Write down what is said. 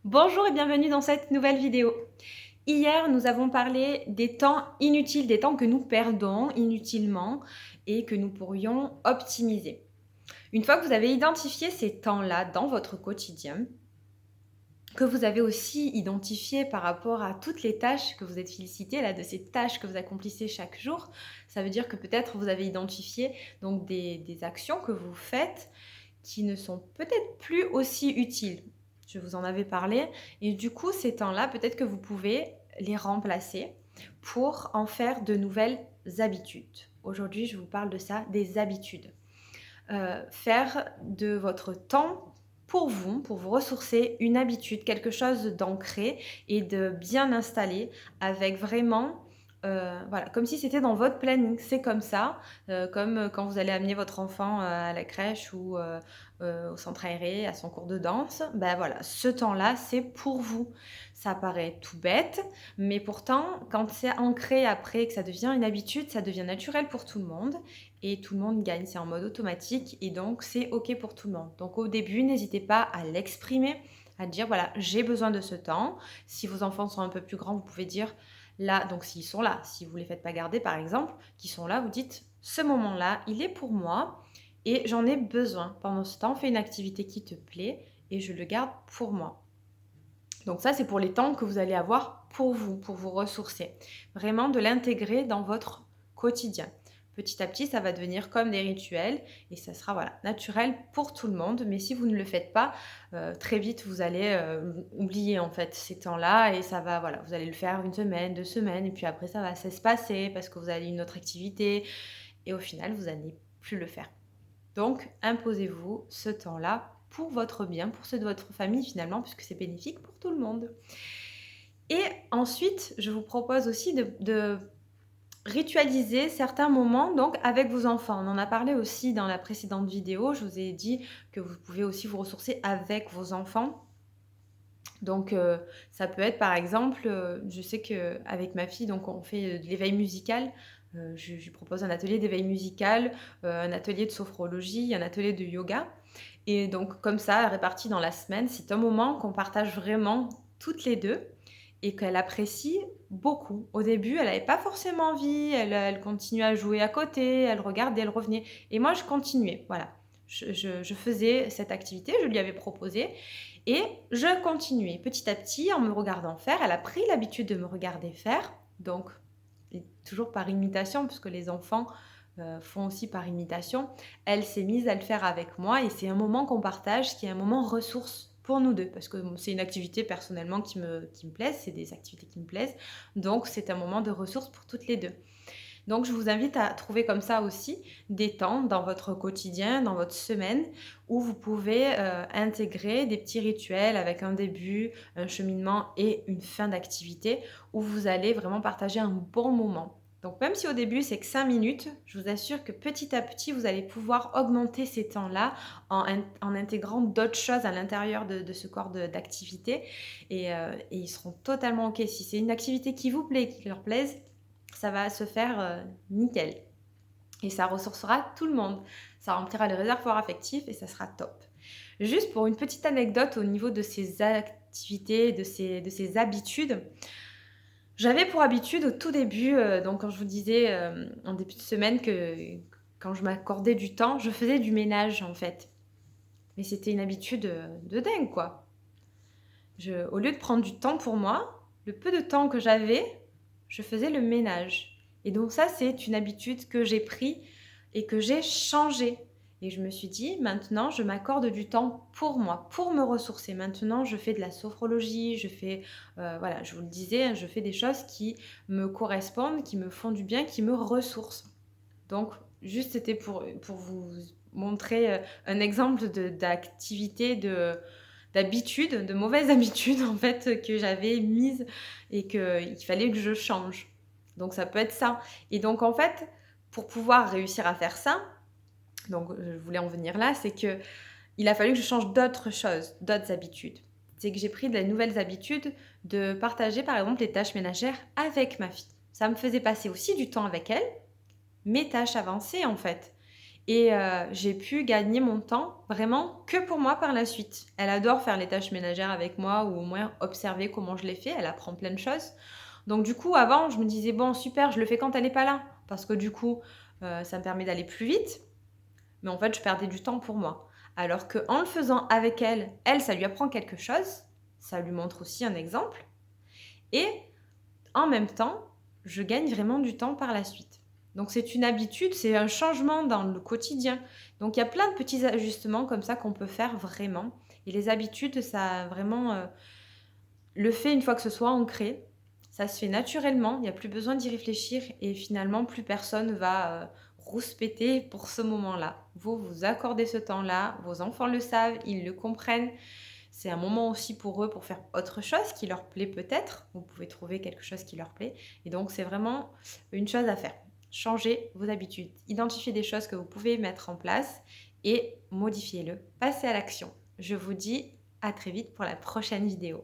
Bonjour et bienvenue dans cette nouvelle vidéo. Hier, nous avons parlé des temps inutiles, des temps que nous perdons inutilement et que nous pourrions optimiser. Une fois que vous avez identifié ces temps-là dans votre quotidien, que vous avez aussi identifié par rapport à toutes les tâches que vous êtes félicité là de ces tâches que vous accomplissez chaque jour, ça veut dire que peut-être vous avez identifié donc des actions que vous faites qui ne sont peut-être plus aussi utiles. Je vous en avais parlé et du coup, ces temps-là, peut-être que vous pouvez les remplacer pour en faire de nouvelles habitudes. Aujourd'hui, je vous parle de ça, des habitudes. Faire de votre temps pour vous ressourcer, une habitude, quelque chose d'ancré et de bien installé avec vraiment voilà, comme si c'était dans votre planning. C'est comme ça, comme quand vous allez amener votre enfant à la crèche ou au centre aéré, à son cours de danse. Ben voilà, ce temps-là, c'est pour vous. Ça paraît tout bête, mais pourtant, quand c'est ancré après, que ça devient une habitude, ça devient naturel pour tout le monde et tout le monde gagne. C'est en mode automatique et donc c'est OK pour tout le monde. Donc au début, n'hésitez pas à l'exprimer, à dire voilà, j'ai besoin de ce temps. Si vos enfants sont un peu plus grands, vous pouvez dire là, donc s'ils sont là, si vous ne les faites pas garder par exemple, qu'ils sont là, vous dites ce moment-là, il est pour moi et j'en ai besoin. Pendant ce temps, fais une activité qui te plaît et je le garde pour moi. Donc ça, c'est pour les temps que vous allez avoir pour vous ressourcer. Vraiment de l'intégrer dans votre quotidien. Petit à petit, ça va devenir comme des rituels et ça sera voilà, naturel pour tout le monde. Mais si vous ne le faites pas, très vite, vous allez oublier en fait ces temps-là et ça va, voilà, vous allez le faire une semaine, 2 semaines et puis après, ça va s'espacer parce que vous avez une autre activité et au final, vous n'allez plus le faire. Donc, imposez-vous ce temps-là pour votre bien, pour ceux de votre famille finalement, puisque c'est bénéfique pour tout le monde. Et ensuite, je vous propose aussi de ritualiser certains moments donc avec vos enfants. On en a parlé aussi dans la précédente vidéo. Je vous ai dit que vous pouvez aussi vous ressourcer avec vos enfants. Donc, ça peut être par exemple, je sais qu'avec ma fille, donc on fait de l'éveil musical. Je lui propose un atelier d'éveil musical, un atelier de sophrologie, un atelier de yoga. Et donc comme ça, répartis dans la semaine, c'est un moment qu'on partage vraiment toutes les 2 et qu'elle apprécie beaucoup. Au début, elle n'avait pas forcément envie, elle continuait à jouer à côté, elle regardait, elle revenait et moi je continuais, voilà. Je faisais cette activité, je lui avais proposé et je continuais. Petit à petit, en me regardant faire, elle a pris l'habitude de me regarder faire, donc toujours par imitation puisque les enfants, font aussi par imitation. Elle s'est mise à le faire avec moi et c'est un moment qu'on partage qui est un moment ressource pour nous 2 parce que c'est une activité personnellement qui me plaise, c'est des activités qui me plaisent, donc c'est un moment de ressource pour toutes les 2. Donc je vous invite à trouver comme ça aussi des temps dans votre quotidien, dans votre semaine où vous pouvez, intégrer des petits rituels avec un début, un cheminement et une fin d'activité où vous allez vraiment partager un bon moment. Donc même si au début c'est que 5 minutes, je vous assure que petit à petit vous allez pouvoir augmenter ces temps-là en intégrant d'autres choses à l'intérieur de ce corps d'activité et ils seront totalement OK. Si c'est une activité qui vous plaît, qui leur plaise, ça va se faire nickel. Et ça ressourcera tout le monde. Ça remplira les réservoirs affectifs et ça sera top. Juste pour une petite anecdote au niveau de ces activités, de ces habitudes, j'avais pour habitude au tout début, donc quand je vous disais en début de semaine que quand je m'accordais du temps, je faisais du ménage en fait. Mais c'était une habitude de dingue quoi. Au lieu de prendre du temps pour moi, le peu de temps que j'avais, je faisais le ménage. Et donc ça, c'est une habitude que j'ai pris et que j'ai changée. Et je me suis dit, maintenant, je m'accorde du temps pour moi, pour me ressourcer. Maintenant, je fais de la sophrologie, je fais, voilà, je vous le disais, hein, je fais des choses qui me correspondent, qui me font du bien, qui me ressourcent. Donc, juste, c'était pour vous montrer un exemple d'activité, d'habitudes, de mauvaises habitudes en fait que j'avais mises et qu'il fallait que je change. Donc ça peut être ça. Et donc en fait, pour pouvoir réussir à faire ça, donc je voulais en venir là, c'est que il a fallu que je change d'autres choses, d'autres habitudes. C'est que j'ai pris de nouvelles habitudes de partager par exemple les tâches ménagères avec ma fille. Ça me faisait passer aussi du temps avec elle, mes tâches avancées en fait. Et j'ai pu gagner mon temps vraiment que pour moi par la suite. Elle adore faire les tâches ménagères avec moi ou au moins observer comment je les fais. Elle apprend plein de choses. Donc du coup, avant, je me disais: «Bon super, je le fais quand elle n'est pas là». Parce que du coup, ça me permet d'aller plus vite. Mais en fait, je perdais du temps pour moi. Alors qu'en le faisant avec elle, elle, ça lui apprend quelque chose. Ça lui montre aussi un exemple. Et en même temps, je gagne vraiment du temps par la suite. Donc c'est une habitude, c'est un changement dans le quotidien. Donc il y a plein de petits ajustements comme ça qu'on peut faire vraiment. Et les habitudes, ça vraiment le fait une fois que ce soit ancré, ça se fait naturellement, il n'y a plus besoin d'y réfléchir et finalement plus personne va rouspéter pour ce moment-là. Vous vous accordez ce temps-là, vos enfants le savent, ils le comprennent. C'est un moment aussi pour eux pour faire autre chose qui leur plaît peut-être. Vous pouvez trouver quelque chose qui leur plaît. Et donc, c'est vraiment une chose à faire. Changez vos habitudes. Identifiez des choses que vous pouvez mettre en place et modifiez-le. Passez à l'action. Je vous dis à très vite pour la prochaine vidéo.